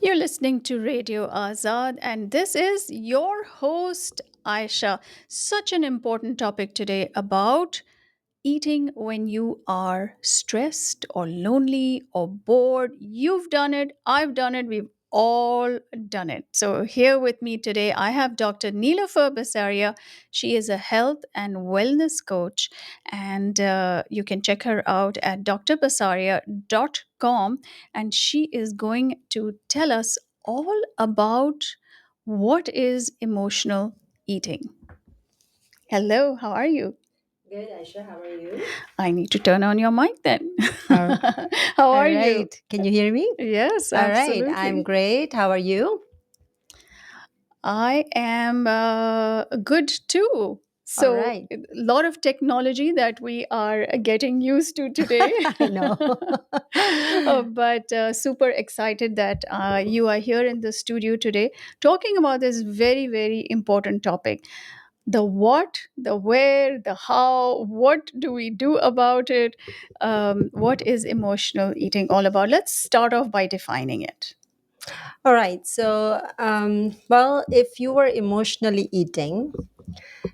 You're listening to Radio Azad, and this is your host, Aisha. Such an important topic today about eating when you are stressed or lonely or bored. You've done it, I've done it, we've all done it. So, here with me today, I have Dr. Neelofer Basaria. She is a health and wellness coach, and you can check her out at drbasaria.com. And she is going to tell us all about what is emotional eating. Hello, how are you? Good, Aisha. How are you? I need to turn on your mic then. All, How all are you? right. Can you hear me? Yes, All right. I'm absolutely. great. How are you? I am good too. All So, right. a lot of technology that we are getting used to today. I know. But super excited that you are here in the studio today talking about this very, very important topic: the what, the where, the how, what do we do about it? What is emotional eating all about? Let's start off by defining it. All right. So, if you were emotionally eating,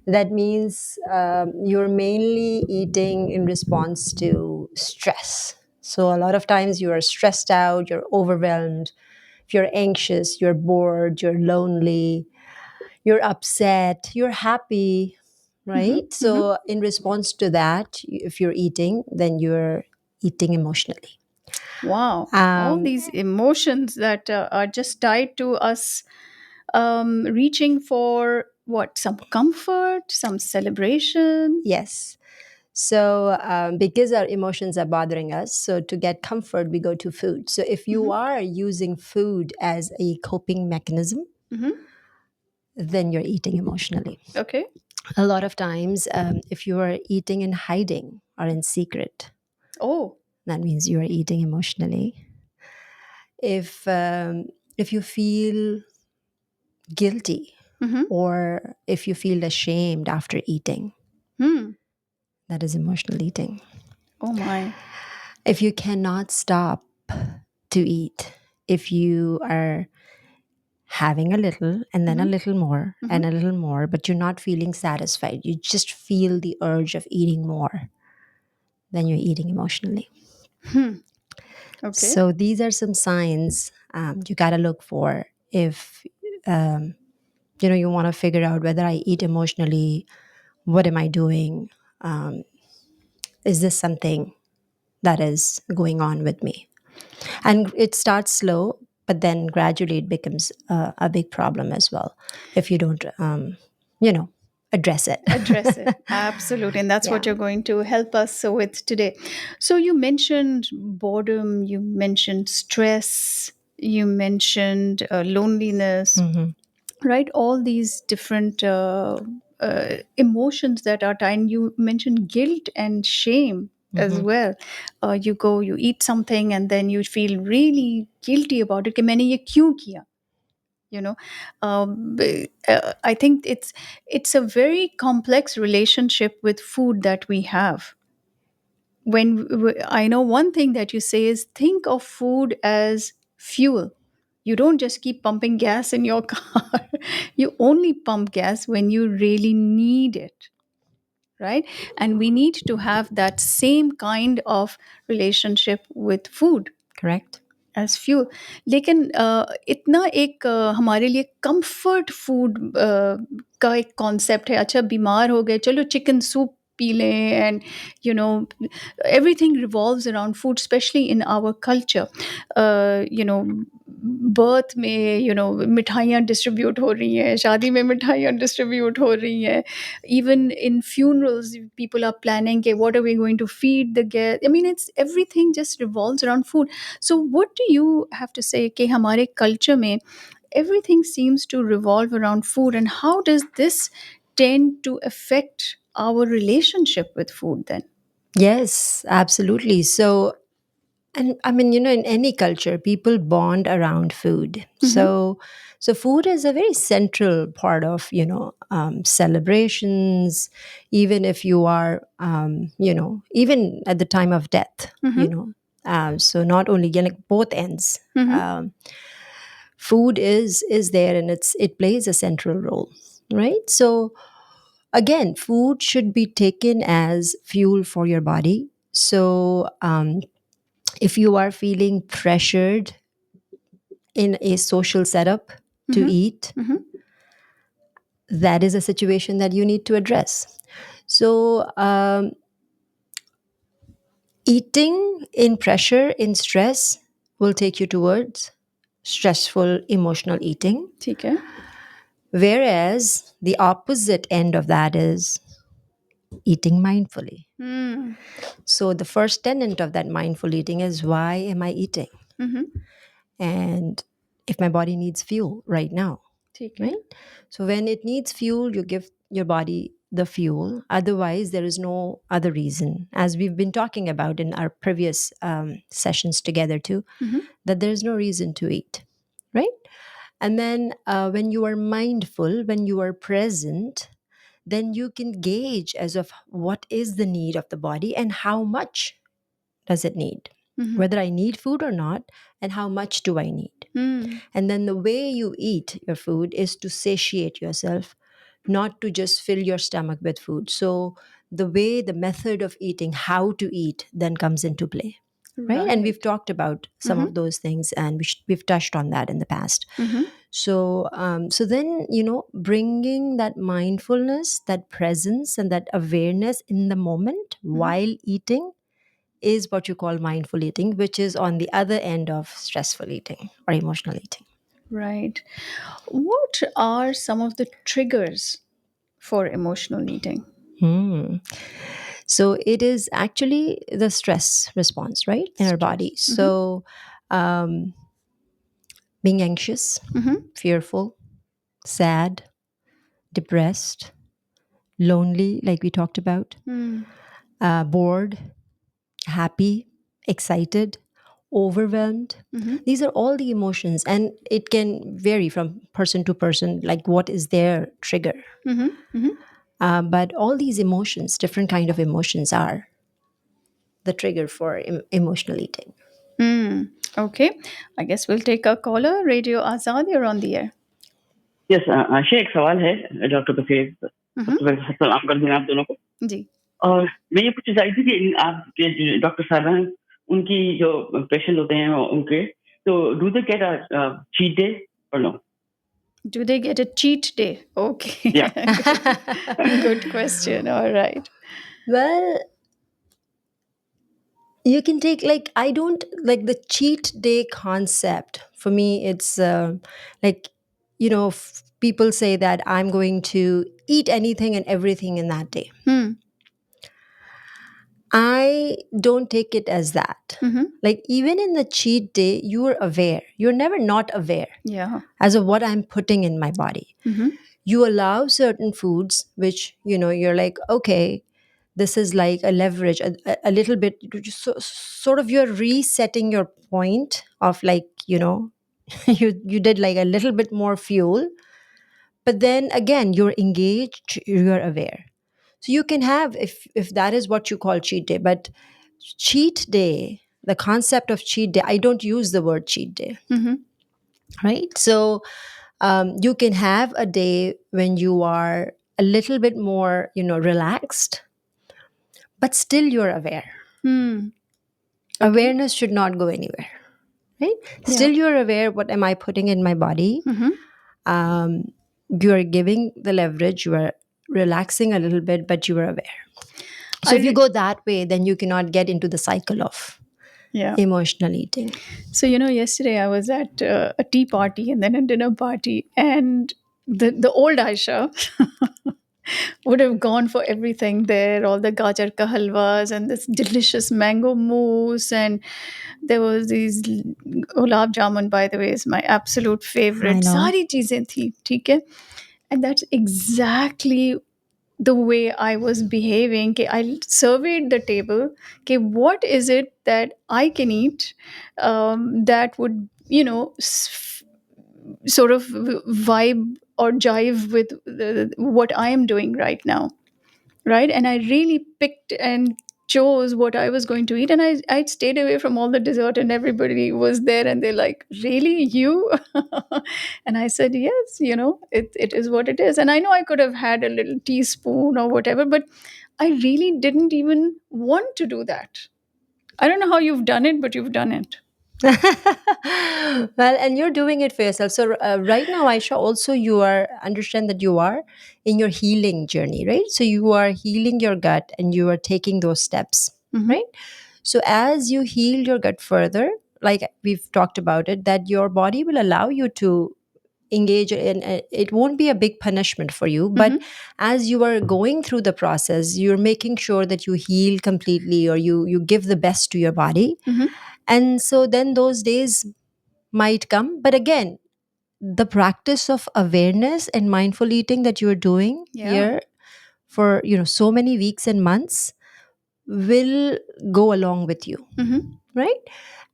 that means you're mainly eating in response to stress. So, a lot of times you are stressed out, you're overwhelmed, if you're anxious, you're bored, you're lonely, you're upset, you're happy, Hmm. right? Hmm. So, in response to that, if you're eating, then you're eating emotionally. Wow, all Um, these emotions that are just tied to us reaching for what? Some comfort, some celebration. yes. So, because our emotions are bothering us, so to get comfort, we go to food. So, if you Hmm. are using food as a coping mechanism, Hmm. then you're eating emotionally. Okay. A lot of times, if you are eating in hiding or in secret, Oh. that means you are eating emotionally. If you feel guilty Hmm. or if you feel ashamed after eating, Hmm. that is emotional eating. Oh my. If you cannot stop to eat, if you are having a little and then a Hmm. little more Hmm. and a little more, but you're not feeling satisfied, you just feel the urge of eating more, then you're eating emotionally. Hmm. Okay. So these are some signs you got to look for if um, you want to figure out whether I eat emotionally. What am I doing? Um, is this something that is going on with me? And it starts slow, but then gradually it becomes a big problem as well if you don't, you know, address it. Address it. Absolutely. And that's Yeah. what you're going to help us with today. So, you mentioned boredom, you mentioned stress, you mentioned loneliness, Hmm. right? All these different emotions that are tied. You mentioned guilt and shame as Hmm. well. You go, you eat something, and then you feel really guilty about it. कि मैंने ये क्यों किया? You know, I think it's a very complex relationship with food that we have. I know one thing that you say is think of food as fuel. You don't just keep pumping gas in your car. You only pump gas when you really need it, right? And we need to have that same kind of relationship with food Correct. As fuel लेकिन इतना एक हमारे लिए comfort food का एक concept है अच्छा बीमार हो गए चलो चिकन सूप पी लें and you know everything revolves around food especially in our culture you know birth में मिठाइयाँ डिस्ट्रीब्यूट हो रही हैं शादी में मिठाइयाँ डिस्ट्रीब्यूट हो रही हैं even in funerals people are planning okay, what are we going to feed the guest. I mean it's everything just revolves around food. So what do you have to say कि हमारे culture में everything seems to revolve around food and how does this tend to affect our relationship with food then? Yes, absolutely. So, and I mean, in any culture, people bond around food. Mm-hmm. So food is a very central part of, celebrations, even if you are, even at the time of death, Mm-hmm. So not only like both ends. Mm-hmm. Um, food is there, and it plays a central role, right? So again, food should be taken as fuel for your body. So if you are feeling pressured in a social setup to Mm-hmm. eat, Mm-hmm. that is a situation that you need to address. So eating in pressure, in stress, will take you towards stressful emotional eating. ठीक है. Whereas the opposite end of that is eating mindfully. Hmm. So the first tenet of that mindful eating is, why am I eating? Mm-hmm. And if my body needs fuel right now, ठीक है. right? So when it needs fuel, you give your body the fuel. Otherwise, there is no other reason, as we've been talking about in our previous sessions together too, Mm-hmm. that there is no reason to eat, right? And then when you are mindful, when you are present, then you can gauge as of what is the need of the body and how much does it need, Mm-hmm. whether I need food or not, and how much do I need. Hmm. And then the way you eat your food is to satiate yourself, not to just fill your stomach with food. So the way, the method of eating, how to eat, then comes into play, right? And we've Right. talked about some Mm-hmm. of those things, and we've touched on that in the past. Mm-hmm. So so then, bringing that mindfulness, that presence, and that awareness in the moment Mm-hmm. while eating is what you call mindful eating, which is on the other end of stressful eating or emotional eating. Right. What are some of the triggers for emotional eating? Hmm. So it is actually the stress response, right, in our Stress. body. Mm-hmm. So um, being anxious, Mm-hmm. fearful, sad, depressed, lonely, like we talked about, Mm. bored, happy, excited, overwhelmed. Mm-hmm. These are all the emotions, and it can vary from person to person, like what is their trigger. Mm-hmm. Mm-hmm. But all these emotions, different kind of emotions, are the trigger for emotional eating. Mm. Okay. I guess we'll take a caller. Radio Azad, you're on the air. Yes Asha एक सवाल है doctor Bashir Mm-hmm. सबसे पहले सलाम कर दें आप दोनों को जी. और मैं ये पूछना चाहती थी कि आपके जो डॉक्टर साहब हैं उनकी जो पेशेंट होते हैं उनके तो do they get a cheat day और no Do they get a cheat day? या Okay. Good. Good question. All right. Well, you can take, like, I don't like the cheat day concept. For me, it's like, people say that I'm going to eat anything and everything in that day. Hmm. I don't take it as that. Mm-hmm. Like, even in the cheat day, you're aware. You're never not aware Yeah. as of what I'm putting in my body. Mm-hmm. You allow certain foods, which, you're like, okay, this is like a leverage, a little bit, sort of you're resetting your point of, like, you did like a little bit more fuel, but then again, you're engaged, you're aware. So you can have, if that is what you call cheat day. But cheat day, the concept of cheat day, I don't use the word cheat day, Mm-hmm. right? So you can have a day when you are a little bit more, relaxed, but still you're aware. Hmm. Okay. Awareness should not go anywhere, right? Yeah. Still you're aware, what am I putting in my body. Mm-hmm. You are giving the leverage, you are relaxing a little bit, but you are aware. So I if you re- go that way, then you cannot get into the cycle of yeah. emotional eating. So yesterday I was at a tea party and then a dinner party, and the old Aisha would have gone for everything there, all the gajar ka halwas and this delicious mango mousse, and there was these gulab jamun, by the way, is my absolute I favorite. know. Sari cheezein thi, theek hai? And that's exactly the way I was behaving. I surveyed the table. What is it that I can eat that would, sort of vibe or jive with what I am doing right now, right? And I really picked and chose what I was going to eat, and I stayed away from all the dessert, and everybody was there, and they're like, "Really, you?" And I said, "Yes, it is what it is." And I know I could have had a little teaspoon or whatever, but I really didn't even want to do that. I don't know how you've done it, but you've done it. Well, and you're doing it for yourself. So right now, Aisha, also you are understand that you are in your healing journey, right? So you are healing your gut and you are taking those steps, Hmm. right? So as you heal your gut further, like we've talked about it, that your body will allow you to engage in it won't be a big punishment for you, but Hmm. as you are going through the process, you're making sure that you heal completely, or you give the best to your body. Hmm. And so then those days might come, but again, the practice of awareness and mindful eating that you're doing Yeah. here for so many weeks and months will go along with you, Hmm. right?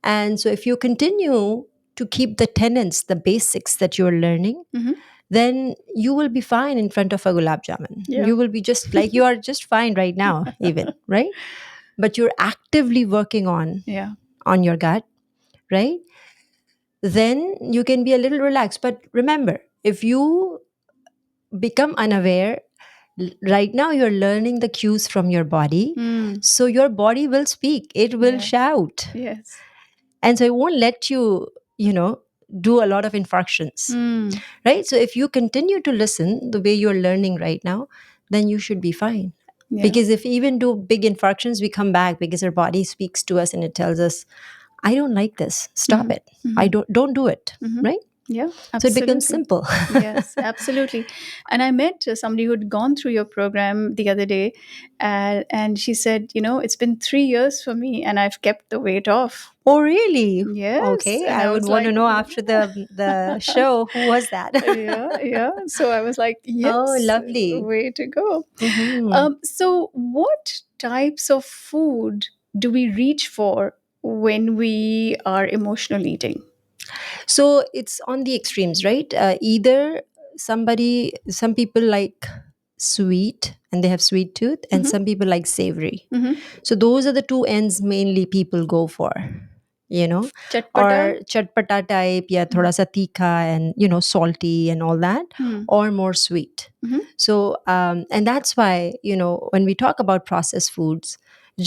And so if you continue to keep the tenets, the basics that you're learning, Hmm. then you will be fine in front of a gulab jamun. Yeah. You will be just like you are just fine right now, even, right? But you're actively working Yeah. on your gut, right? Then you can be a little relaxed. But remember, if you become unaware, right now you're learning the cues from your body. Mm. So your body will speak, it will Yes. shout. Yes. And so it won't let you, do a lot of infarctions, Mm. right? So if you continue to listen the way you're learning right now, then you should be fine. Yeah. Because if we even do big infarctions, we come back because our body speaks to us and it tells us, I don't like this. Stop Hmm. it. I Hmm. don't do it. Hmm. Right? Yeah, So it becomes absolutely. simple. Yes, absolutely. And I met somebody who'd gone through your program the other day, and she said, it's been 3 years for me, and I've kept the weight off. Oh, really? Yes. Okay. And I I would was want to like, know after the show who was that. yeah, yeah. So I was like, Oh, yes, lovely. way to go. Hmm. So, what types of food do we reach for when we are emotional eating? So it's on the extremes, right? Either some people like sweet and they have sweet tooth, and Hmm. some people like savory. Hmm. So those are the two ends mainly people go for, you know, Chatpata? or chatpata type, yeah, Mm. thoda sa tikha and, salty and all that, Hmm. or more sweet. Hmm. So, and that's why, when we talk about processed foods,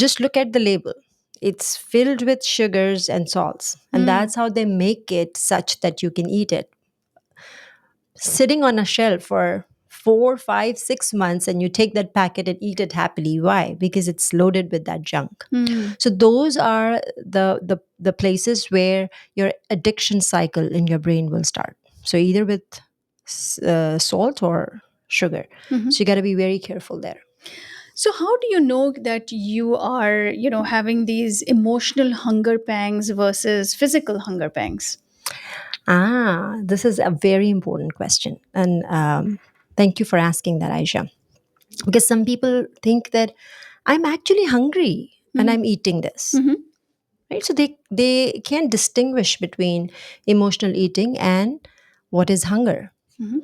just look at the label. It's filled with sugars and salts, and Hmm. that's how they make it such that you can eat it sitting on a shelf for 4, 5, 6 months, and you take that packet and eat it happily. Why? Because it's loaded with that junk. Hmm. So those are the places where your addiction cycle in your brain will start. So either with salt or sugar. Hmm. So you got to be very careful there. So, how do you know that you are, having these emotional hunger pangs versus physical hunger pangs? This is a very important question, and thank you for asking that, Aisha. Because some people think that I'm actually hungry and I'm eating this, Mm-hmm. right? So they can't distinguish between emotional eating and what is hunger. Hmm.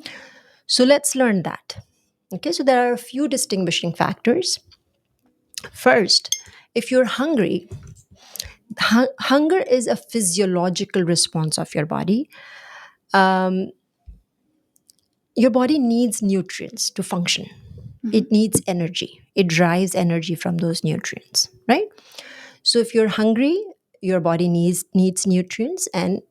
So let's learn that. Okay, so there are a few distinguishing factors. First, if you're hungry, hunger is a physiological response of your body. Um, your body needs nutrients to function. Hmm. It needs energy. It drives energy from those nutrients, right? So if you're hungry, your body needs nutrients and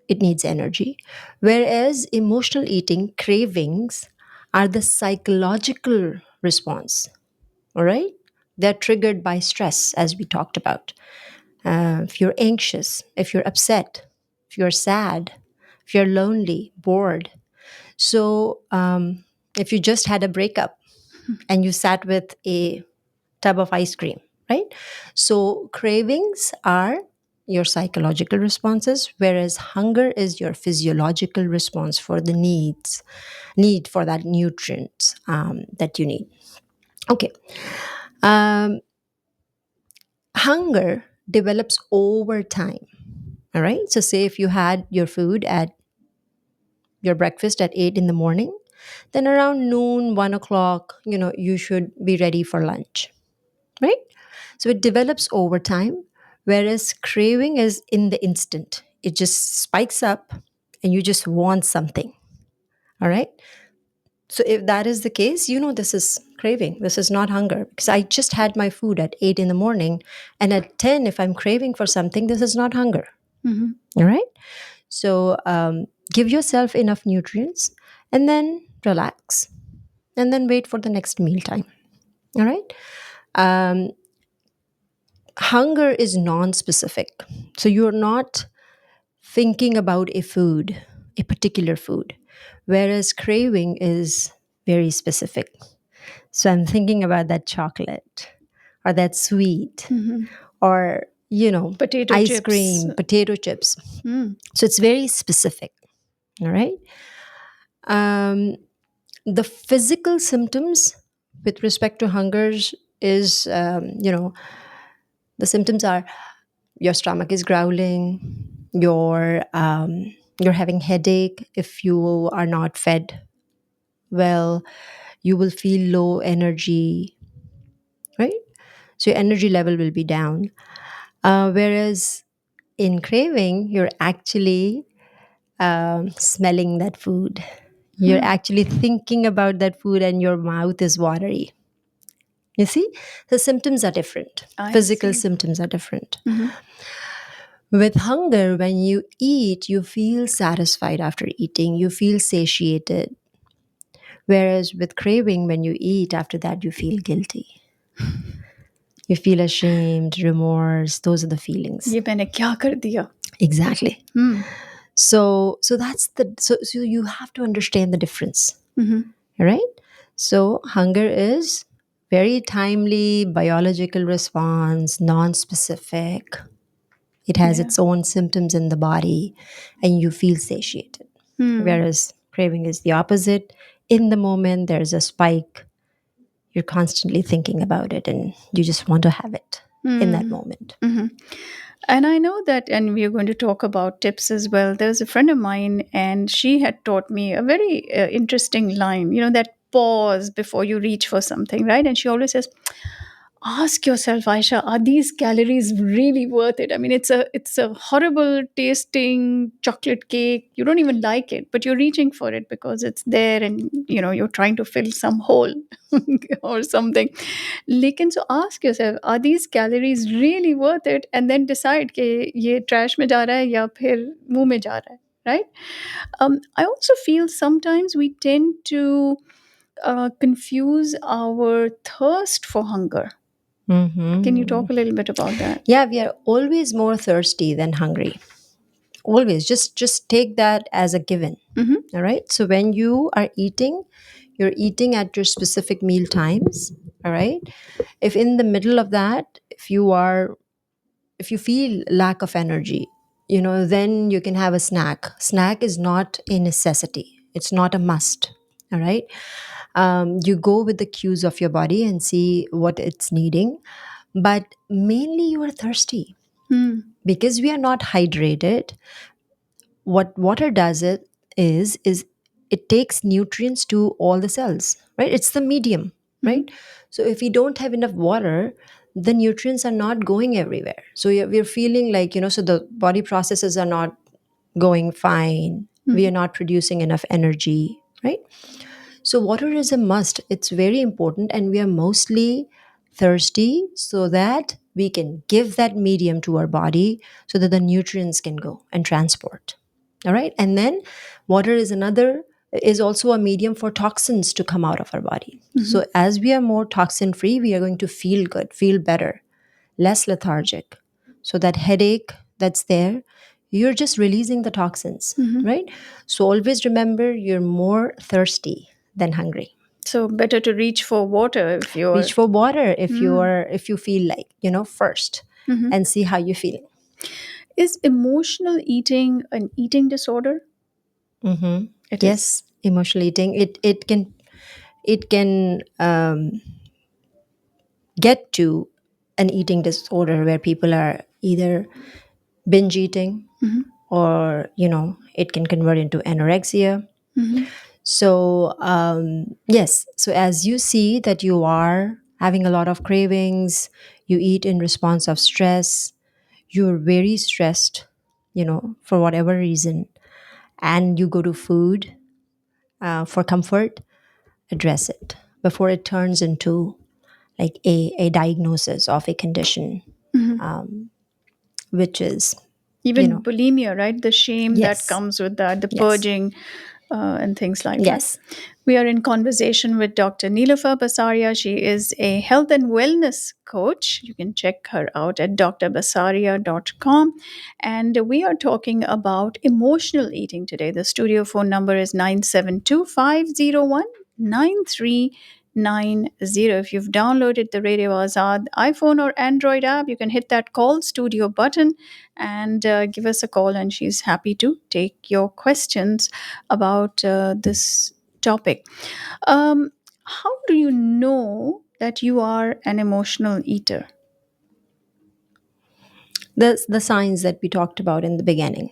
it needs energy. Whereas emotional eating cravings are the psychological response, all right? They're triggered by stress, as we talked about. If you're anxious, if you're upset, if you're sad, if you're lonely, bored. So if you just had a breakup and you sat with a tub of ice cream, right? So cravings are your psychological responses, whereas hunger is your physiological response for the need for that nutrient that you need. Okay. Um, Hunger develops over time. All right. So say if you had your food at your breakfast at 8 in the morning, then around noon, 1 o'clock, you should be ready for lunch, right? So it develops over time, whereas craving is in the instant. It just spikes up and you just want something. All right. So if that is the case, this is craving. This is not hunger because I just had my food at 8 in the morning. And at 10, if I'm craving for something, this is not hunger. Mhm. All right. So give yourself enough nutrients and then relax and then wait for the next mealtime. All right. Um, Hunger is non-specific. So you're not thinking about a food, a particular food, whereas craving is very specific. So I'm thinking about that chocolate or that sweet Mhm. or, Potato ice chips. cream, potato chips. Mm. So it's very specific. All right. Um, the physical symptoms with respect to hungers is, the symptoms are your stomach is growling, you're having headache if you are not fed well, you will feel low energy, right? So your energy level will be down. Whereas in craving, you're actually smelling that food. You're Hmm. actually thinking about that food and your mouth is watery. You see, the symptoms are different. I Physical see. symptoms are different. Mhm. With hunger, when you eat, you feel satisfied after eating, you feel satiated. Whereas with craving, when you eat, after that, you feel guilty. You feel ashamed, remorse. Those are the feelings. ये मैंने क्या कर दिया? Exactly. Hmm. So that's so you have to understand the difference, Mhm. right? So hunger is very timely biological response, non-specific. It has Yeah. its own symptoms in the body, and you feel satiated. Hmm. Whereas craving is the opposite. In the moment, there's a spike. You're constantly thinking about it, and you just want to have it in that Hmm. moment. Mhm. And I know that, and we are going to talk about tips as well. There's a friend of mine, and she had taught me a very interesting line, that pause before you reach for something, right? And she always says, ask yourself, Aisha, are these calories really worth it? I mean, it's a horrible tasting chocolate cake. You don't even like it, but you're reaching for it because it's there, and you're trying to fill some hole or something. लेकिन so ask yourself, are these calories really worth it? And then decide कि ये trash में जा रहा है या फिर मुंह में जा रहा है, right? I also feel sometimes we tend to confuse our thirst for hunger. Can you Hmm. talk a little bit about that? Yeah, we are always more thirsty than hungry. Always. Just take that as a given. Mm-hmm. All right. So when you are eating, you're eating at your specific meal times. All right. If in the middle of that, if you feel lack of energy, then you can have a snack. Snack is not a necessity. It's not a must. All right. You go with the cues of your body and see what it's needing. But mainly you are thirsty Hmm. because we are not hydrated. What water does is it takes nutrients to all the cells, right? It's the medium, Mm-hmm. right? So if we don't have enough water, the nutrients are not going everywhere. So we're feeling like, so the body processes are not going fine. We are Mm-hmm. not producing enough energy, right? So water is a must. It's very important, and we are mostly thirsty so that we can give that medium to our body so that the nutrients can go and transport. All right. And then water is also a medium for toxins to come out of our body. Mm-hmm. So as we are more toxin free, we are going to feel good, feel better, less lethargic. So that headache that's there, you're just releasing the toxins, Mm-hmm. right? So always remember you're more thirsty than hungry. So better to reach for water if Reach you're. for water Hmm. if you feel like, first, Mm-hmm. and see how you're feeling. Is emotional eating an eating disorder? Hmm. It is. Yes, emotional eating. It can get to an eating disorder where people are either binge eating Mm-hmm. or it can convert into anorexia. Mm-hmm. So yes, so as you see that you are having a lot of cravings, You eat in response of stress. You're very stressed, for whatever reason, and you go to food for comfort. Address it before it turns into like a diagnosis of a condition, Mhm. which is, you Even know, bulimia, right? The shame that yes, comes with that, the yes, purging, and things like that. yes. We are in conversation with Dr. Neelofer Basaria. She is a health and wellness coach. You can check her out at drbasaria.com. And we are talking about emotional eating today. The studio phone number is 972-501-9390. If you've downloaded the Radio Azad iPhone or Android app, you can hit that call studio button and give us a call, and she's happy to take your questions about this topic. How do you know that you are an emotional eater? The signs that we talked about in the beginning.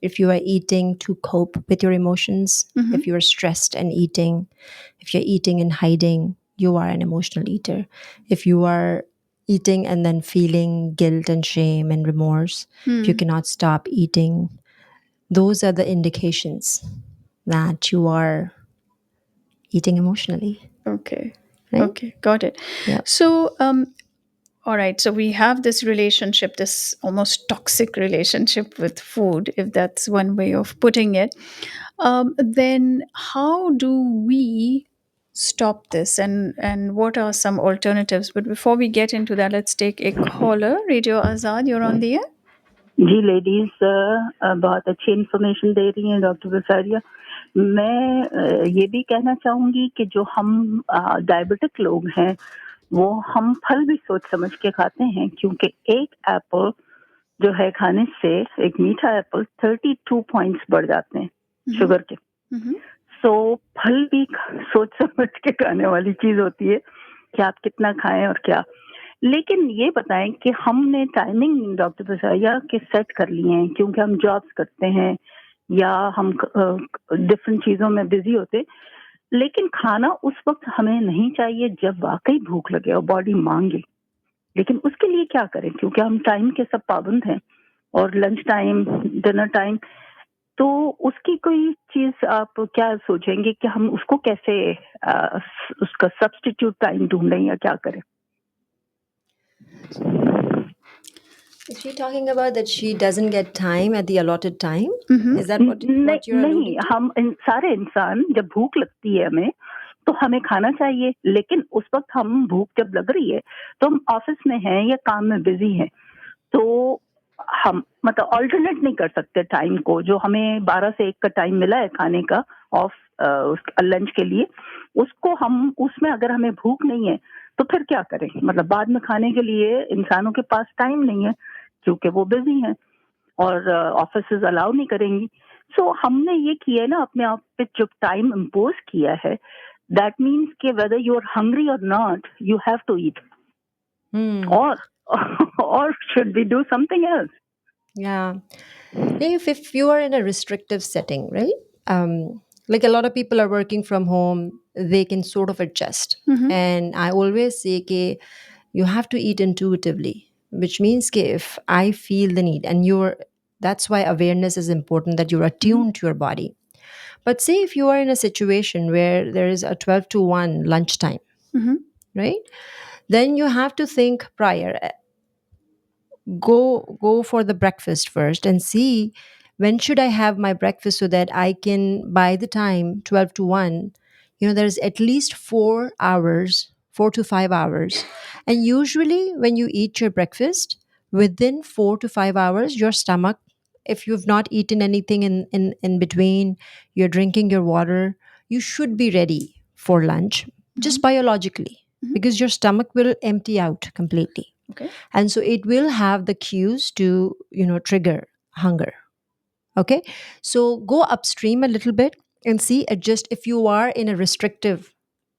If you are eating to cope with your emotions, if Mm-hmm. you are stressed and eating, if you're eating and hiding, you are an emotional eater. If you are eating and then feeling guilt and shame and remorse, if you Hmm. cannot stop eating, those are the indications that you are eating emotionally, Okay. right? Okay. Got it. Yeah. So, all right. So we have this relationship, this almost toxic relationship with food, if that's one way of putting it. Then how do we stop this, and what are some alternatives? But before we get into that, let's take a caller. Radio Azad, you're on the air. जी ladies बहुत अच्छी information दे रही हैं doctor बसारिया। मैं ये भी कहना चाहूंगी कि जो हम डायबिटिक लोग हैं वो हम फल भी सोच समझ के खाते हैं, क्योंकि एक एप्पल जो है खाने से, एक मीठा एप्पल 32 पॉइंट्स बढ़ जाते हैं Mm-hmm. शुगर के। Mm-hmm. सो फल भी सोच समझ के खाने वाली चीज होती है कि आप कितना खाएं और क्या। लेकिन ये बताएं कि हमने टाइमिंग डॉक्टर बसाया के सेट कर लिए हैं, क्योंकि हम जॉब्स करते हैं या हम डिफरेंट चीजों में बिजी होते, लेकिन खाना उस वक्त हमें नहीं चाहिए जब वाकई भूख लगे और बॉडी मांगे। लेकिन उसके लिए क्या करें, क्योंकि हम टाइम के सब पाबंद हैं, और लंच टाइम, डिनर टाइम, तो उसकी कोई चीज आप क्या सोचेंगे कि हम उसको कैसे उसका सब्स्टिट्यूट टाइम ढूंढें या क्या करें? Is she talking about that she doesn't get time at the allotted time? Mm-hmm. Is that नहीं what you're alluding नहीं, to? हम सारे इंसान जब भूख लगती है हमें तो हमें खाना चाहिए, लेकिन उस वक्त हम भूख जब लग रही है तो हम ऑफिस में हैं या काम में बिजी हैं, तो हम मतलब ऑल्टरनेट नहीं कर सकते टाइम को। जो हमें 12 से 1 का टाइम मिला है खाने का ऑफ लंच के लिए, उसको हम उसमें अगर हमें भूख नहीं है तो फिर क्या करें? मतलब बाद में खाने के लिए इंसानों के पास टाइम नहीं है, क्योंकि वो बिजी हैं और ऑफिसेज अलाउ नहीं करेंगी। सो हमने ये किया है ना, अपने आप पे जो टाइम इम्पोज किया है, दैट मीन्स कि वेदर यू आर हंग्री और not, you have to eat, Hmm. और or should we do something else? Yeah. If you are in a restrictive setting, right? Like a lot of people are working from home, they can sort of adjust. Mm-hmm. And I always say ke you have to eat intuitively, which means ke if I feel the need, and that's why awareness is important, that you're Mm-hmm. attuned to your body. But say if you are in a situation where there is a 12 to 1 lunchtime, Mm-hmm. right? Then you have to think prior. Go for the breakfast first and see when should I have my breakfast, so that I can, by the time 12 to 1, there's at least 4 hours, 4 to 5 hours. And usually when you eat your breakfast, within 4 to 5 hours, your stomach, if you've not eaten anything in between, you're drinking your water, you should be ready for lunch, Mm-hmm. just biologically, Mm-hmm. because your stomach will empty out completely, Okay. and so it will have the cues to trigger hunger. Okay, so go upstream a little bit and see, adjust. If you are in a restrictive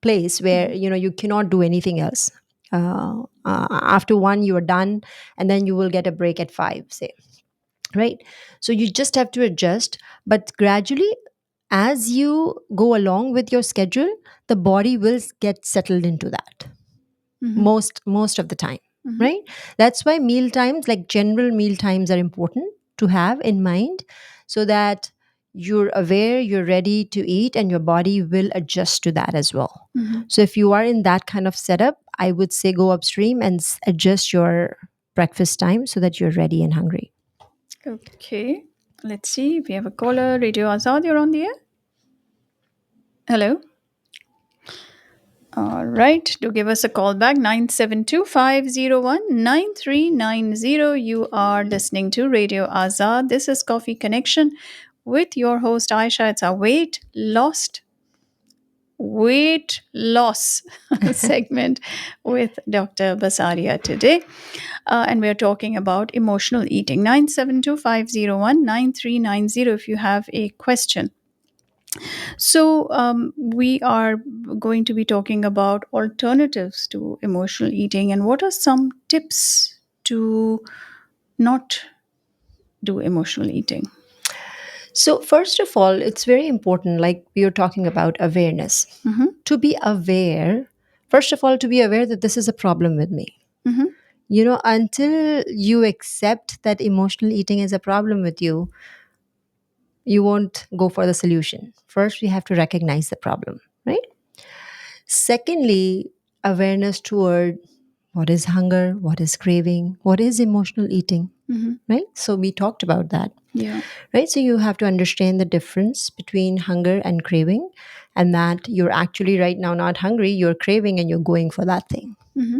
place where Mm-hmm. you cannot do anything else, after 1 you are done, and then you will get a break at 5, say, right? So you just have to adjust, but gradually, as you go along with your schedule, the body will get settled into that. most of the time, right? That's why meal times, like general meal times, are important to have in mind, so that you're aware, you're ready to eat, and your body will adjust to that as well. So if you are in that kind of setup, I would say go upstream and adjust your breakfast time so that you're ready and hungry. Okay. Let's see. We have a caller. Radio Azad, you're on the air. Hello. All right. Do give us a call back 972-501-9390. You are listening to Radio Azad. This is Coffee Connection with your host Aisha. It's our weight loss segment with Dr. Basaria today. And we're talking about emotional eating. 972-501-9390 if you have a question. So, we are going to be talking about alternatives to emotional eating and what are some tips to not do emotional eating. So, first of all, it's very important, like we were talking about awareness. To be aware, first of all, to be aware that this is a problem with me. Until you accept that emotional eating is a problem with you won't go for the solution. First, we have to recognize the problem, right? Secondly, awareness toward what is hunger, what is craving, what is emotional eating, right? So, we talked about that. Yeah. Right? So you have to understand the difference between hunger and craving, and that you're actually right now not hungry, you're craving and you're going for that thing,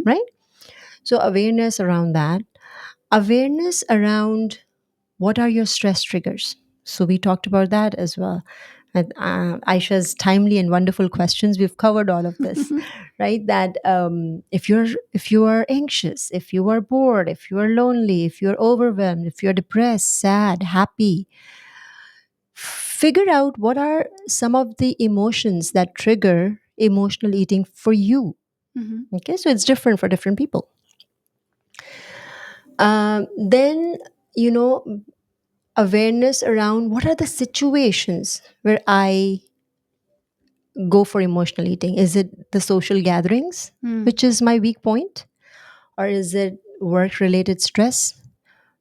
right? So awareness around that, awareness around what are your stress triggers. So we talked about that as well. And, Aisha's timely and wonderful questions, we've covered all of this, right? That if you are anxious, if you are bored, if you are lonely, if you're overwhelmed, if you're depressed, sad, happy, figure out what are some of the emotions that trigger emotional eating for you. Okay, so it's different for different people. Then, you know, awareness around what are the situations where I go for emotional eating. Is it the social gatherings, which is my weak point? Or is it work related stress?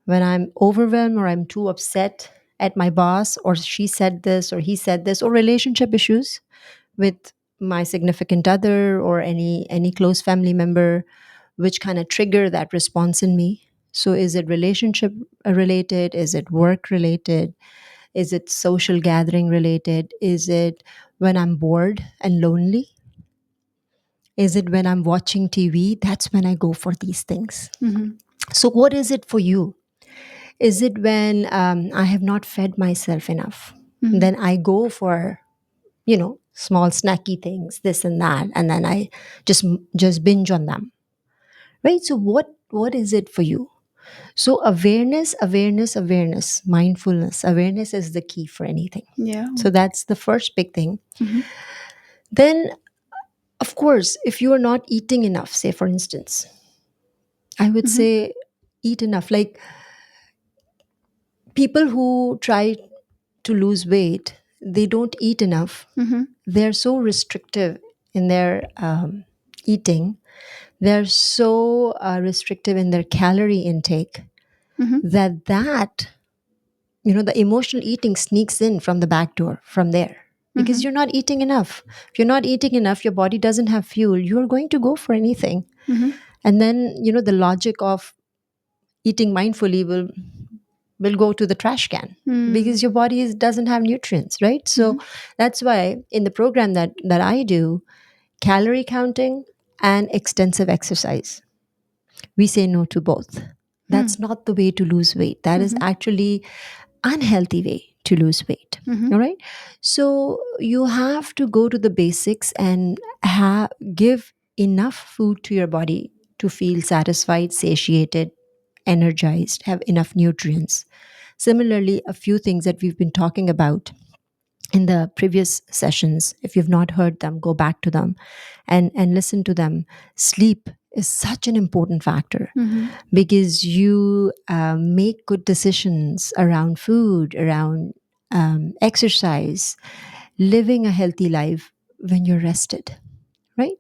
When I'm overwhelmed or I'm too upset at my boss, or she said this or he said this, or relationship issues with my significant other or any close family member, which kind of trigger that response in me. So is it relationship related? Is it work related? Is it social gathering related? Is it when I'm bored and lonely? Is it when I'm watching TV? That's when I go for these things. So what is it for you? Is it when I have not fed myself enough? Then I go for, small snacky things, this and that, and then I just binge on them. Right? So what is it for you? So awareness, mindfulness. Awareness is the key for anything. Yeah. So that's the first big thing. Then, of course, if you are not eating enough, say for instance, I would say eat enough. Like people who try to lose weight, they don't eat enough. They're so restrictive in their eating. They're so restrictive in their calorie intake that the emotional eating sneaks in from the back door from there, because you're not eating enough. If you're not eating enough, your body doesn't have fuel, you're going to go for anything. And then the logic of eating mindfully will go to the trash can, because your body doesn't have nutrients, right? So that's why in the program that I do, calorie counting and extensive exercise, we say no to both. That's not the way to lose weight. That is actually unhealthy way to lose weight. All right. So you have to go to the basics and give enough food to your body to feel satisfied, satiated, energized, have enough nutrients. Similarly, a few things that we've been talking about in the previous sessions, if you've not heard them, go back to them and listen to them. Sleep is such an important factor, because you make good decisions around food, around exercise, living a healthy life when you're rested, right?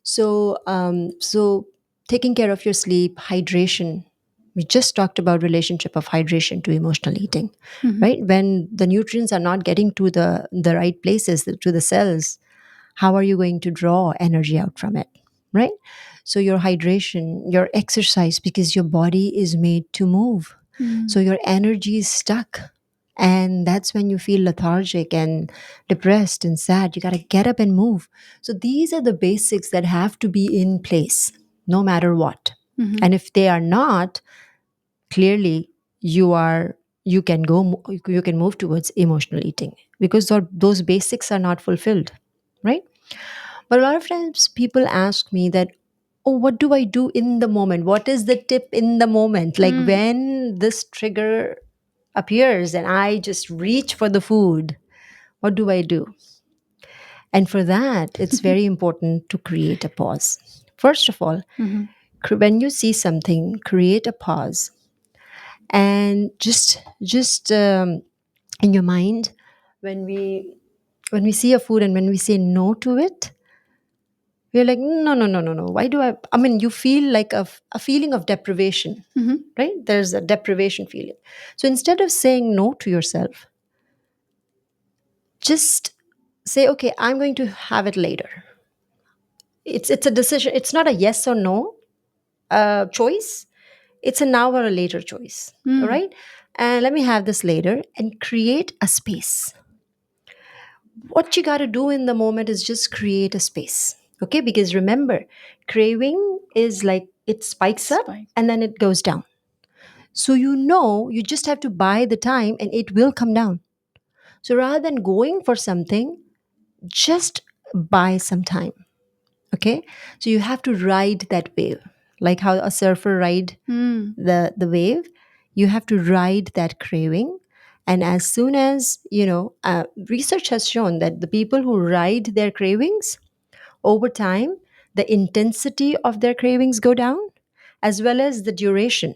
So taking care of your sleep, hydration. We just talked about relationship of hydration to emotional eating, Mhm. right? When the nutrients are not getting to the right places, to the cells, how are you going to draw energy out from it, right? So your hydration, your exercise, because your body is made to move, so Mm. your energy is stuck, and that's when you feel lethargic and depressed and sad. You got to get up and move. So these are the basics that have to be in place no matter what. Mhm. And if they are not, clearly you can you can move towards emotional eating, because those basics are not fulfilled, right? But a lot of times people ask me that, oh, what do I do in the moment? What is the tip in the moment? Like Mm. when this trigger appears and I just reach for the food, what do I do? And for that, it's very important to create a pause. First of all, Mhm. when you see something, create a pause, and just in your mind, when we see a food and when we say no to it, we're like, no, no, no, no, no. Why do I mean, you feel like a feeling of deprivation, Mhm. right? There's a deprivation feeling. So instead of saying no to yourself, just say, okay, I'm going to have it later. It's a decision. It's not a yes or no choice. It's a now or a later choice. All Mm. right. And let me have this later and create a space. What you got to do in the moment is just create a space. Okay. Because remember, craving is like it spikes up Spike. and then it goes down. So you just have to buy the time and it will come down. So rather than going for something, just buy some time. Okay. So you have to ride that wave, like how a surfer ride Mm. the wave. You have to ride that craving. And as soon as research has shown that the people who ride their cravings, over time the intensity of their cravings go down, as well as the duration.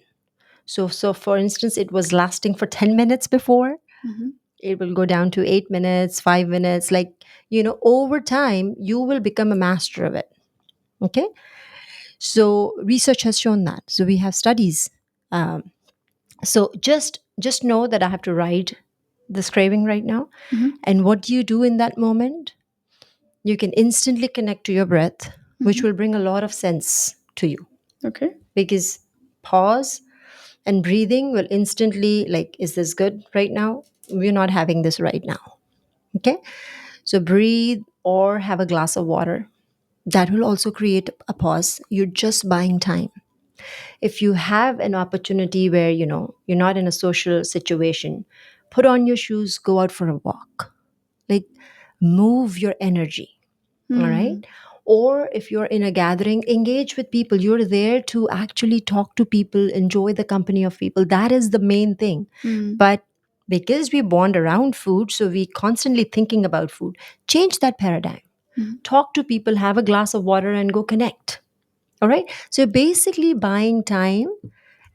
So for instance, it was lasting for 10 minutes before, Mhm. it will go down to 8 minutes, 5 minutes. Like, over time you will become a master of it. Okay. So research has shown that. So we have studies. So just know that I have to ride this craving right now. Mhm. And what do you do in that moment? You can instantly connect to your breath, which Mhm. will bring a lot of sense to you, Okay. because pause and breathing will instantly, like, is this good right now? We're not having this right now. Okay. So breathe or have a glass of water. That will also create a pause. You're just buying time. If you have an opportunity where you're not in a social situation, put on your shoes, go out for a walk, like, move your energy. All right. Mm. Or if you're in a gathering, engage with people. You're there to actually talk to people, enjoy the company of people. That is the main thing. Mm. But because we bond around food, so we constantly thinking about food, change that paradigm. Mhm. Talk to people, have a glass of water, and go connect. All right. So basically buying time,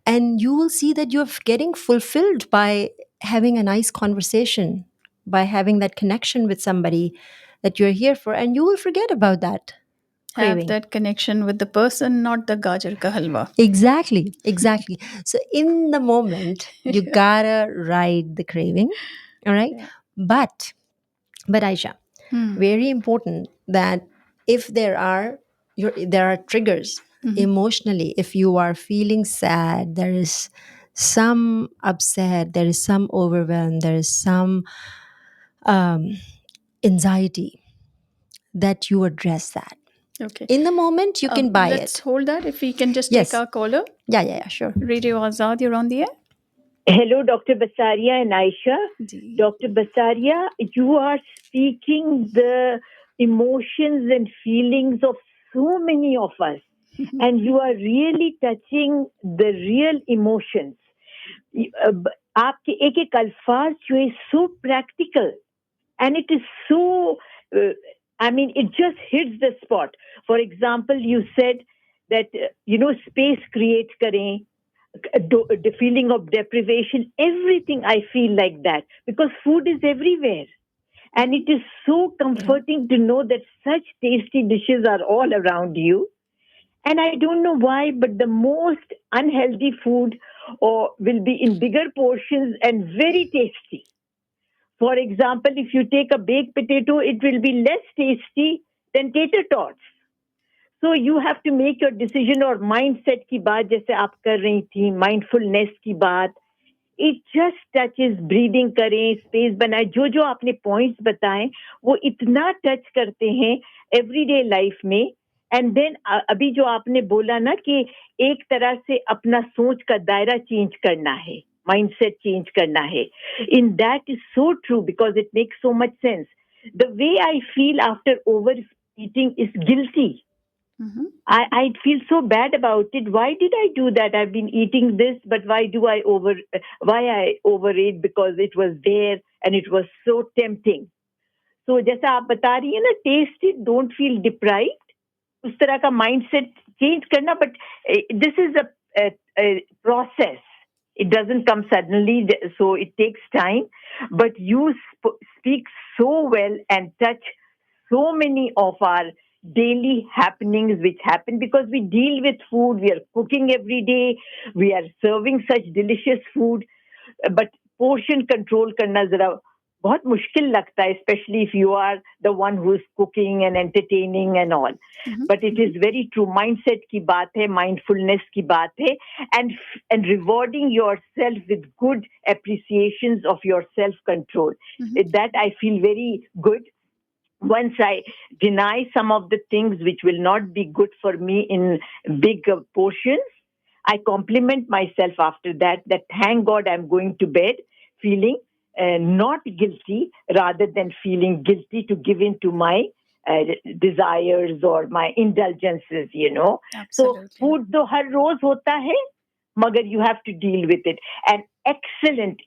and you will see that you're getting fulfilled by having a nice conversation, by having that connection with somebody that you're here for, and you will forget about that Have craving. that connection with the person, not the gajar ka halwa. Exactly. So in the moment you Yeah. gotta ride the craving. All right. Yeah. But Aisha, Hmm. very important that if there are triggers Mhm. emotionally, if you are feeling sad, there is some upset, there is some overwhelm, there is some um, anxiety, that you address that Okay. in the moment. You can buy Let's it. hold that. If we can just take Yes. our caller. Yeah, sure. Radio Azad, you're on the air. Hello, Dr. Basaria and Aisha. Ji. Dr. Basaria, you are speaking the emotions and feelings of so many of us, and you are really touching the real emotions. आपके एक एक अल्फाज जो है so practical, and it is so, I mean, it just hits the spot. For example, you said that, space create kare, the feeling of deprivation, everything. I feel like that because food is everywhere, And it is so comforting to know that such tasty dishes are all around you. And I don't know why, but the most unhealthy food or will be in bigger portions and very tasty. For example, if you take a baked potato, it will be less tasty than tater tots. So you have to make your decision और mindset की बात जैसे आप कर रही थी mindfulness की बात it just touches breathing करें space बनाए जो जो आपने points बताएं वो इतना touch करते हैं everyday life में and then अभी जो आपने बोला ना कि एक तरह से अपना सोच का दायरा change करना है mindset change करना है in that is so true because it makes so much sense the way I feel after overeating is guilty. I feel so bad about it. Why did I do that? I've been eating this, but why I overate because it was there and it was so tempting. So जैसा आप बता रही है ना, taste it, don't feel deprived. उस तरह का mindset change करना, but this is a process. It doesn't come suddenly, so it takes time. But you speak so well and touch so many of our daily happenings which happen because we deal with food, we are cooking every day, we are serving such delicious food, but portion control करना जरा बहुत मुश्किल लगता है especially if you are the one who is cooking and entertaining and all but it is very true mindset की बात है mindfulness की बात है and rewarding yourself with good appreciations of your self control that I feel very good once I deny some of the things which will not be good for me in big portions, I compliment myself after that, that thank God I'm going to bed feeling not guilty rather than feeling guilty to give in to my desires or my indulgences, you know. So Absolutely. food तो हर रोज होता है, मगर you have to deal with it. And excellent.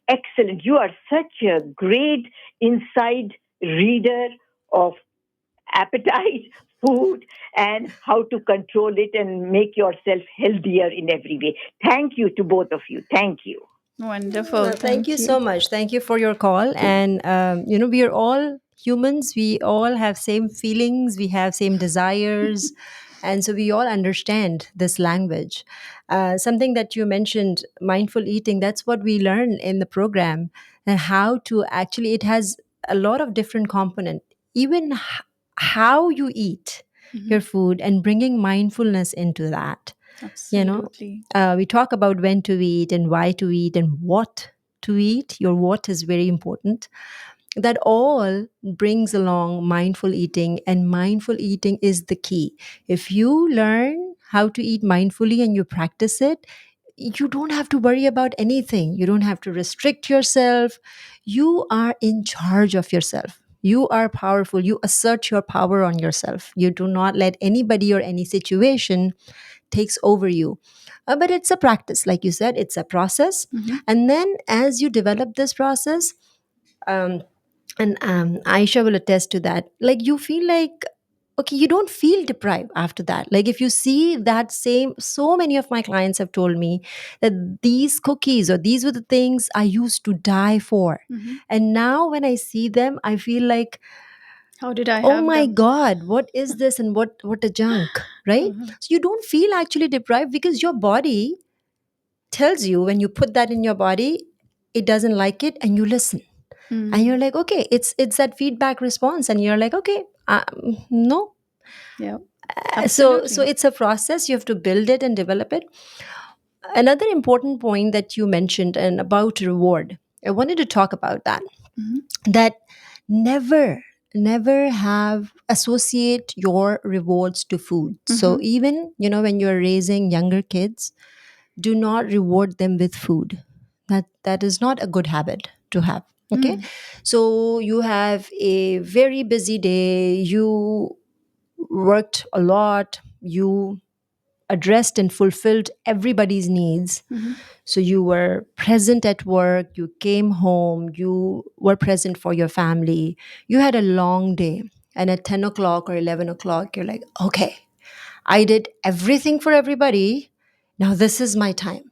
You are such a great inside reader of appetite, food, and how to control it and make yourself healthier in every way. Thank you to both of you. Thank you. Wonderful. Thank you Thank so you. much. Thank you for your call. And we are all humans. We all have same feelings. We have same desires, and so we all understand this language. Something that you mentioned, mindful eating. That's what we learn in the program, and how to actually. It has a lot of different component. Even how you eat your food and bringing mindfulness into that. You know, Absolutely. we talk about when to eat and why to eat and what to eat. Your what is very important. That all brings along mindful eating, and mindful eating is the key. If you learn how to eat mindfully and you practice it, you don't have to worry about anything. You don't have to restrict yourself. You are in charge of yourself. You are powerful. You assert your power on yourself. You do not let anybody or any situation takes over you. But it's a practice, like you said, it's a process. And then as you develop this process, um, and Aisha will attest to that, like you feel like, okay, you don't feel deprived after that. Like if you see that same, so many of my clients have told me that these cookies or these were the things I used to die for. And now when I see them, I feel like, How did I oh have my them? god, what is this, and what a junk, right? So you don't feel actually deprived because your body tells you, when you put that in your body, it doesn't like it, and you listen, and you're like, okay, it's that feedback response, and you're like, okay, no. Yeah. So Absolutely. it's a process. You have to build it and develop it. Another important point that you mentioned, and about reward, I wanted to talk about that. That never have associate your rewards to food. So even, when you're raising younger kids, do not reward them with food. That is not a good habit to have. Okay. So you have a very busy day, you worked a lot, you addressed and fulfilled everybody's needs. So you were present at work, you came home, you were present for your family, you had a long day. And at 10 o'clock or 11 o'clock, you're like, okay, I did everything for everybody. Now this is my time.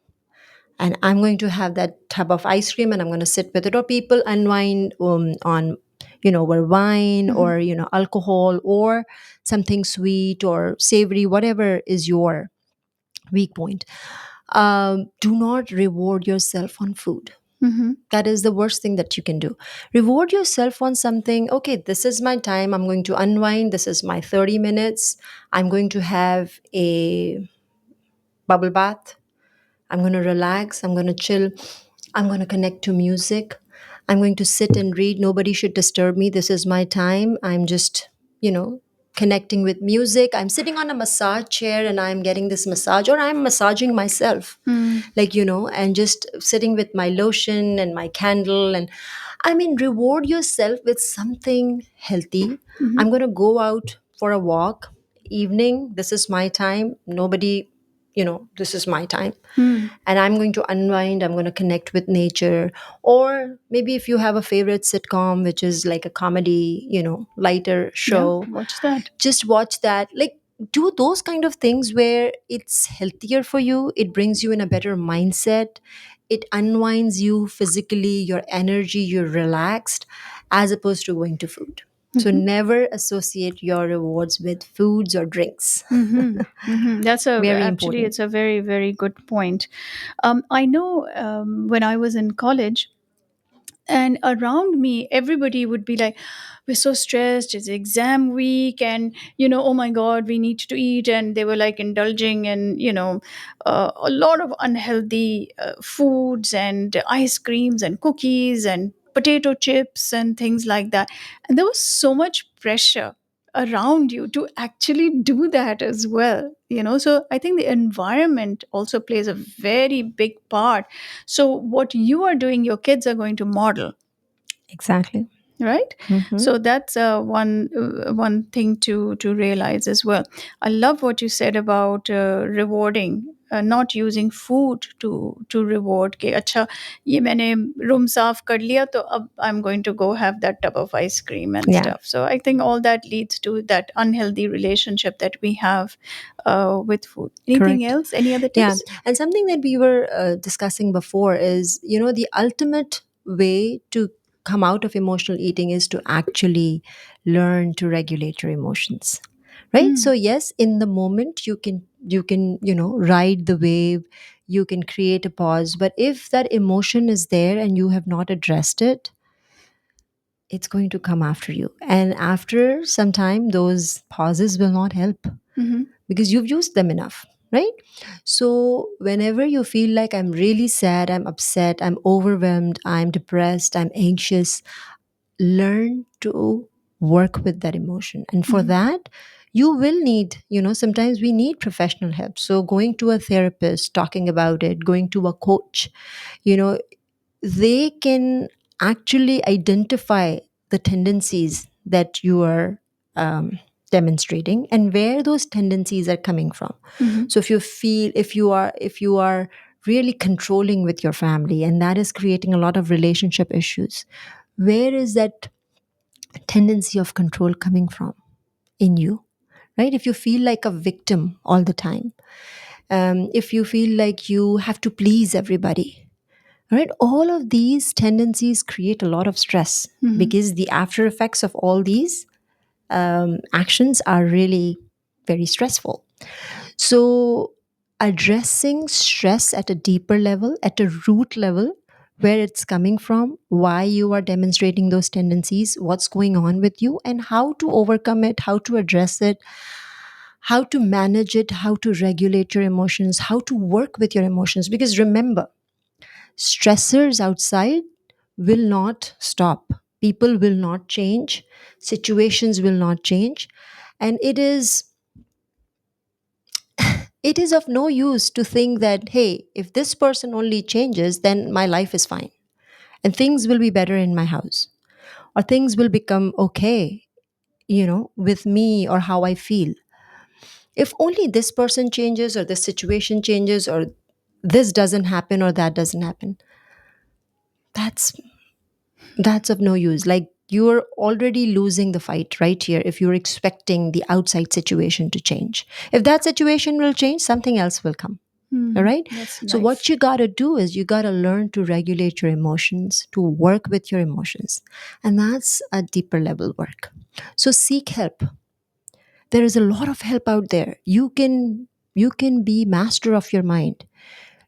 And I'm going to have that tub of ice cream, and I'm going to sit with it. Or people unwind on where wine Mhm. or alcohol or something sweet or savory, whatever is your weak point. Do not reward yourself on food. Mhm. That is the worst thing that you can do. Reward yourself on something. Okay, this is my time. I'm going to unwind. This is my 30 minutes. I'm going to have a bubble bath. I'm going to relax. I'm going to chill. I'm going to connect to music. I'm going to sit and read. Nobody should disturb me. This is my time. I'm just, connecting with music. I'm sitting on a massage chair and I'm getting this massage, or I'm massaging myself, Mm. and just sitting with my lotion and my candle. And I mean, reward yourself with something healthy. Mhm. I'm going to go out for a walk. Evening, this is my time. Nobody, this is my time, Mm. and I'm going to unwind. I'm going to connect with nature. Or maybe if you have a favorite sitcom, which is like a comedy, lighter Yeah, show, watch that. just watch that. Like, do those kind of things where it's healthier for you, it brings you in a better mindset, it unwinds you physically, your energy, you're relaxed, as opposed to going to food. So Mhm. never associate your rewards with foods or drinks. Mhm. Mhm. That's a Very actually important. it's a very very good point. I know when I was in college, and around me everybody would be like, we're so stressed, it's exam week, and oh my god, we need to eat. And they were like indulging in a lot of unhealthy foods and ice creams and cookies and potato chips and things like that. And there was so much pressure around you to actually do that as well. So I think the environment also plays a very big part. So what you are doing, your kids are going to model, Exactly. right? Hmm. So that's one thing to realize as well. I love what you said about rewarding, not using food to reward के अच्छा ये मैंने room साफ कर लिया तो अब I'm going to go have that tub of ice cream and Yeah, stuff. So I think all that leads to that unhealthy relationship that we have with food. Anything correct. else, any other Yeah, tips? and something that we were discussing before is, the ultimate way to come out of emotional eating is to actually learn to regulate your emotions. Right? So Mm. yes, in the moment you can, ride the wave, you can create a pause, but if that emotion is there and you have not addressed it, it's going to come after you. And after some time, those pauses will not help Mm-hmm. because you've used them enough, right? So, whenever you feel like I'm really sad, I'm upset, I'm overwhelmed, I'm depressed, I'm anxious, learn to work with that emotion. And for Mm-hmm. that, you will need, sometimes we need professional help. So, going to a therapist, talking about it, going to a coach, you know, they can actually identify the tendencies that you are demonstrating and where those tendencies are coming from. Mm-hmm. So if you are really controlling with your family and that is creating a lot of relationship issues, where is that tendency of control coming from in you? Right? If you feel like a victim all the time, if you feel like you have to please everybody, right? All of these tendencies create a lot of stress Mm-hmm. because the after effects of all these actions are really very stressful. So, addressing stress at a deeper level, at a root level, where it's coming from, why you are demonstrating those tendencies, what's going on with you, and how to overcome it, how to address it, how to manage it, how to regulate your emotions, how to work with your emotions. Because remember, stressors outside will not stop. People will not change. Situations will not change. And it is of no use to think that, hey, if this person only changes, then my life is fine. And things will be better in my house. Or things will become okay, with me or how I feel. If only this person changes or this situation changes or this doesn't happen or that doesn't happen, that's that's of no use. Like, you're already losing the fight right here if you're expecting the outside situation to change. If that situation will change, something else will come. All Hmm. right. That's So what nice. you got to do is you got to learn to regulate your emotions, to work with your emotions. And that's a deeper level work. So seek help. There is a lot of help out there. You can be master of your mind.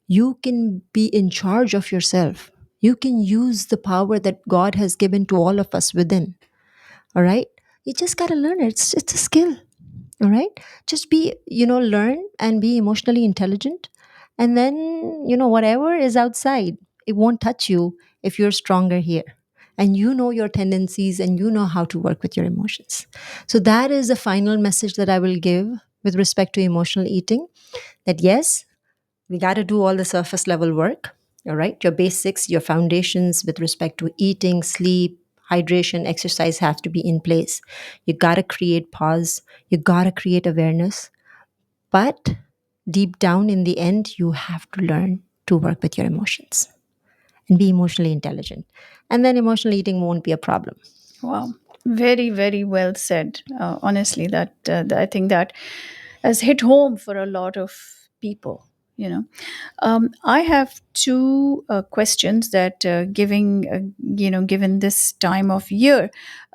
You can be in charge of yourself. You can use the power that God has given to all of us within. All right. You just got to learn it. It's a skill. All right. Just be, learn and be emotionally intelligent. And then, whatever is outside, it won't touch you if you're stronger here. And you know your tendencies and you know how to work with your emotions. So, that is the final message that I will give with respect to emotional eating, that yes, we got to do all the surface level work. All right. Your basics, your foundations with respect to eating, sleep, hydration, exercise have to be in place. You got to create pause. You got to create awareness. But deep down in the end, you have to learn to work with your emotions and be emotionally intelligent. And then emotional eating won't be a problem. Wow. Very, very well said. Honestly, I think that has hit home for a lot of people. You know, I have two questions that given this time of year,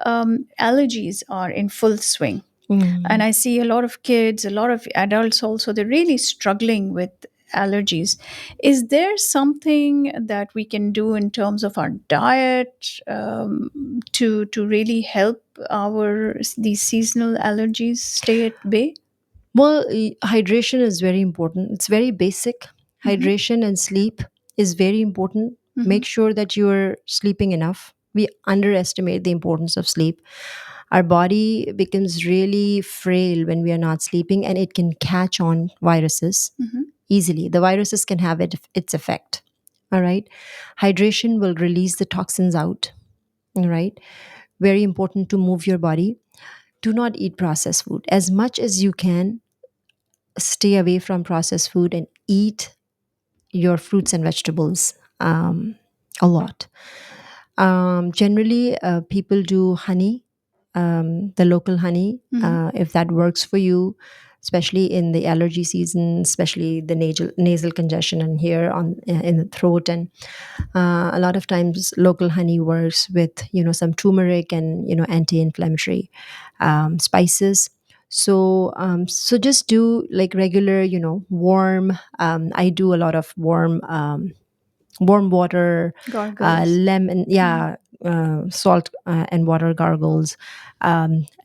allergies are in full swing. And Mm. I see a lot of kids, a lot of adults also, they're really struggling with allergies. Is there something that we can do in terms of our diet, to really help our these seasonal allergies stay at bay? Well, hydration is very important. It's very basic. Mm-hmm. Hydration and sleep is very important. Mm-hmm. Make sure that you're sleeping enough. We underestimate the importance of sleep. Our body becomes really frail when we are not sleeping, and it can catch on viruses Mm-hmm. easily. The viruses can have its effect. All right. Hydration will release the toxins out. All right. Very important to move your body. Do not eat processed food. As much as you can, stay away from processed food and eat your fruits and vegetables a lot. Generally, people do honey, the local honey, Mm-hmm. if that works for you, especially in the allergy season, especially the nasal congestion and here on in the throat. And a lot of times, local honey works with some turmeric and anti-inflammatory spices. So just do like regular, warm. I do a lot of warm water, Gargles. lemon, Mm-hmm. yeah, salt and water gargles,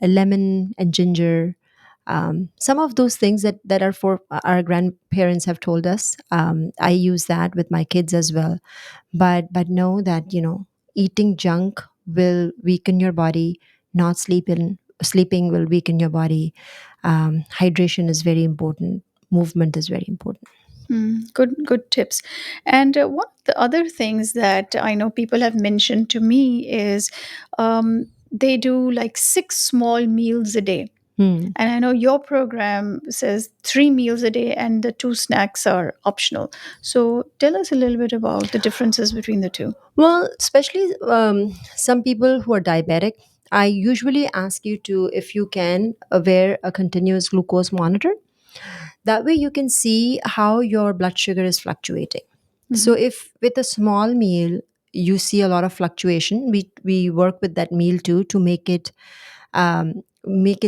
lemon and ginger. Some of those things that are for our grandparents have told us. I use that with my kids as well. But know that eating junk will weaken your body. Not sleeping will weaken your body. Hydration is very important. Movement is very important. Good tips. And one of the other things that I know people have mentioned to me is, they do like 6 small meals a day. Hmm. And I know your program says 3 meals a day and the two snacks are optional. So tell us a little bit about the differences between the two. Well, especially some people who are diabetic, I usually ask you to, if you can, wear a continuous glucose monitor. That way, you can see how your blood sugar is fluctuating. So, Hmm. if with a small meal you see a lot of fluctuation, we work with that meal too to make it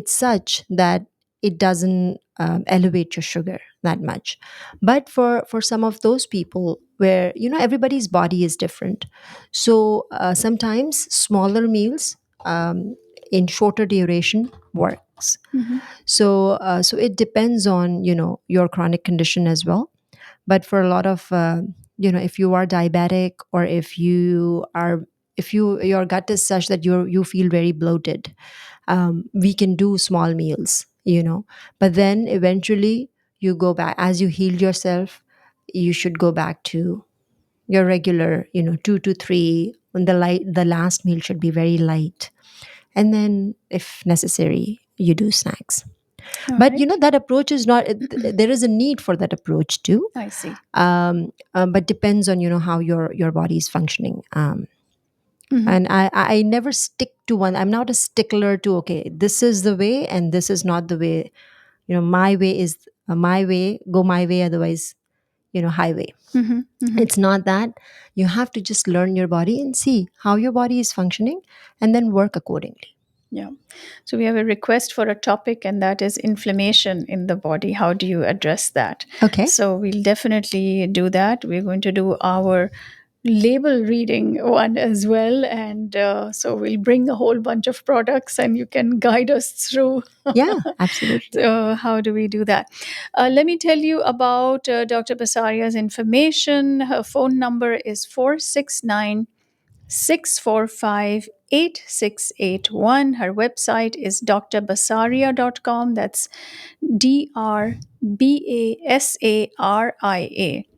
such that it doesn't elevate your sugar that much. But for some of those people where everybody's body is different, so sometimes smaller meals in shorter duration works. Hmm. So it depends on your chronic condition as well. But for a lot of if you are diabetic, or if your gut is such that you feel very bloated, we can do small meals, but then eventually you go back as you heal yourself. You should go back to your regular, 2 to 3. And the last meal should be very light, and then if necessary you do snacks. All But right. that approach is not there is a need for that approach too. I see. But depends on how your body is functioning. Hmm. And I never stick to one. I'm not a stickler to, okay, this is the way and this is not the way. My way is my way. Go my way, otherwise highway. Mhm, mhm. It's not that. You have to just learn your body and see how your body is functioning and then work accordingly. Yeah. So we have a request for a topic, and that is inflammation in the body. How do you address that? Okay. So we'll definitely do that. We're going to do our label reading one as well. And so we'll bring a whole bunch of products, and you can guide us through. Yeah, absolutely. So how do we do that? Let me tell you about Dr. Basaria's information. Her phone number is 469 645 8681. Her website is drbasaria.com. That's DRBASARIA.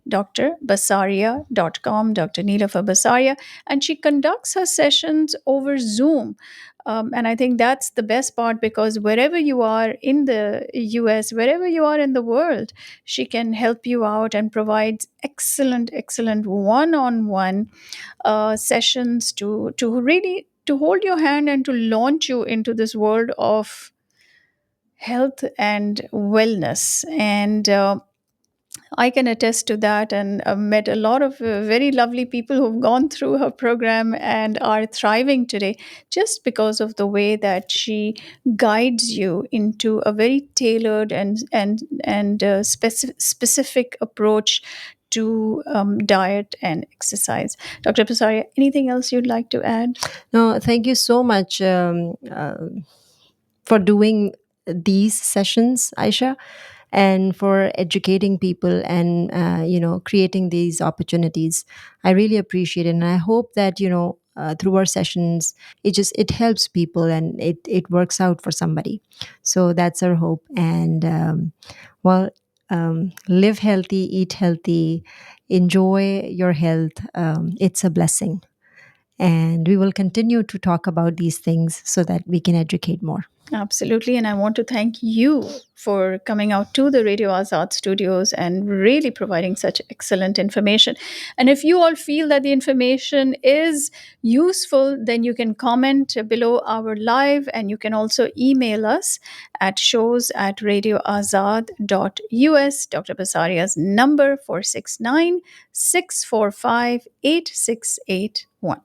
drbasaria.com, Dr. Neelofer Basaria. And she conducts her sessions over Zoom. And I think that's the best part, because wherever you are in the US, wherever you are in the world, she can help you out and provide excellent, excellent one-on-one sessions to really to hold your hand and to launch you into this world of health and wellness. And I can attest to that, and met a lot of very lovely people who've gone through her program and are thriving today, just because of the way that she guides you into a very tailored and specific approach to diet and exercise. Dr. Pasaria, anything else you'd like to add? No, thank you so much for doing these sessions, Aisha, and for educating people and creating these opportunities. I really appreciate it, and I hope that through our sessions, it helps people and it works out for somebody. So that's our hope. And well, live healthy, eat healthy, enjoy your health. It's a blessing. And we will continue to talk about these things so that we can educate more. Absolutely. And I want to thank you for coming out to the Radio Azad studios and really providing such excellent information. And if you all feel that the information is useful, then you can comment below our live, and you can also email us at shows@radioazad.us. Dr. Basaria's number 469 645 8681.